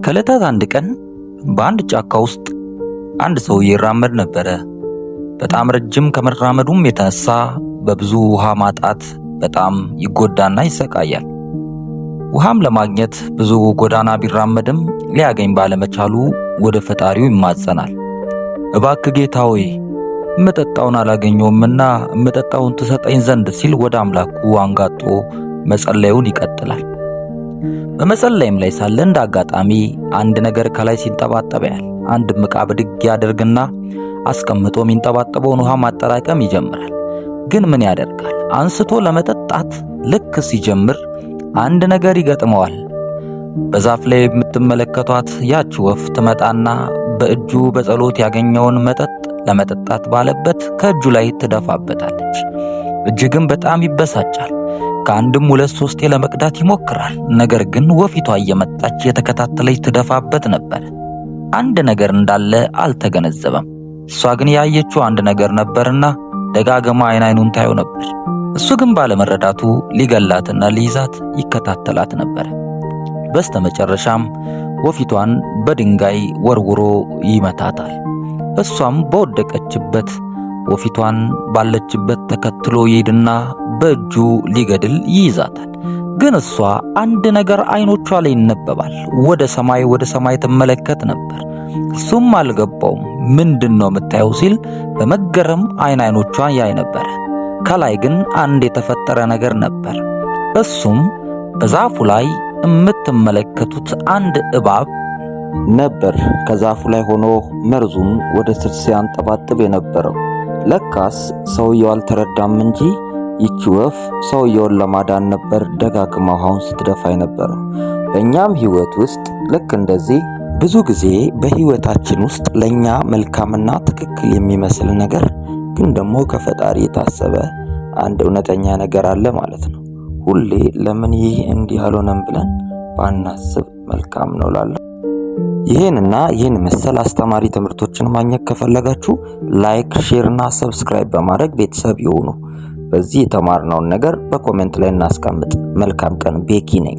ከዕለታት አንድ ቀን በአንድ ጫካ ውስጥ አንድ ሰውዬ ይራመድ ነበረ። በጣም ረጅም ከመራመዱም የተነሳ በብዙ ውሃ ማጣት በጣም ይጎዳና ይሰቃያል። ውሃም ለማግኘት ብዙ ጎዳና ቢራመድም ሊያገኝ ባለመቻሉ ወደ ፈጣሪው ይማጸናል። እባክህ ጌታ ሆይ እምጠጣውን አላገኘውምና እምጠጣውን ትሰጠኝ ዘንድ ሲል ወደ አምላኩ አንጋጦ መጸለዩን ይቀጥላል። በመጸለይም ላይ ሳለ እንደ አጋጣሚ አንድ ነገር ከላይ ሲንጠባጠብ ያያል። አንድ ዕቃ ብድግ ያደርግና አስቀምጦ የሚንጠባጠበውን ውሃ ማጠራቀም ይጀምራል። ግን ምን ያደርጋል? አንስቶ ለመጠጣት ልክ ሲጀምር አንድ ነገር ይገጥመዋል። በዛፍ ላይ የምትመለከቷት ያች ወፍ ትመጣና በእጁ በጸሎት ያገኘውን መጠጥ ለመጠጣት ባለበት ከእጁ ላይ ትደፋበታለች። እጅግም በጣም ይበሳጫል። ከአንድም 2-3 ለመቅዳት ይሞክራል። ነገር ግን ወፊቷ እየመጣች የተከታተለች ትደፋበት ነበር። አንድ ነገር እንዳለ አልተገነዘበም። እሷ ግን ያየችው አንድ ነገር ነበርና ደጋግማ አይኑን ታየው ነበር። እሱ ግን ባለመረዳቱ ሊገላትና ሊይዛት ይከታተላት ነበር። በስተመጨረሻም ወፊቷን በድንጋይ ወርውሮ ይመታታል። እሷም በወደቀችበት ወፊቷን ባለችበት ተከትሎ ይሄድና በእጁ ሊገድል ይይዛታል። ግን እሷ አንድ ነገር አይኖቿ ላይ ይነበባል። ወደ ሰማይ ትመለከት ነበር። እሱም አልገባውም። ምንድነው የምታየው ሲል በመገረም አይኖቿን ያይ ነበር። ከላይ ግን አንድ የተፈጠረ ነገር ነበር። እሱም በዛፉ ላይ የምትመለከቱት አንድ እባብ ነበር። ከዛፉ ላይ ሆኖ መርዙን ወደ ስር ሲያንጠባጥብ የነበረው። ለካስ ሰውየው አልተረዳም እንጂ ይቺ ወፍ ሰውየውን ለማዳን ነበር ደጋግማ ውሃውን ስትደፋ የነበረው። በእኛም ህይወት ውስጥ ልክ እንደዚህ ብዙ ጊዜ በህይወታችን ውስጥ ለኛ መልካምና ትክክል የሚመስል ነገር ግን ደግሞ ከፈጣሪ የታሰበ አንድ እውነተኛ ነገር አለ ማለት ነው። ሁሌ ለምን ይህ እንዲህ አልሆነም ብለን ባናስብ መልካም ነው ላለ። ይህን መሰል አስተማሪ ትምህርቶችን ማግኘት ከፈለጋችሁ ላይክ፣ ሼር እና ሰብስክራይብ በማድረግ ቤተሰብ ይሁኑ። በዚህ የተማርነውን ነገር በኮሜንት ላይ እናስቀምጥ። መልካም ቀን። ቤኪ ነኝ።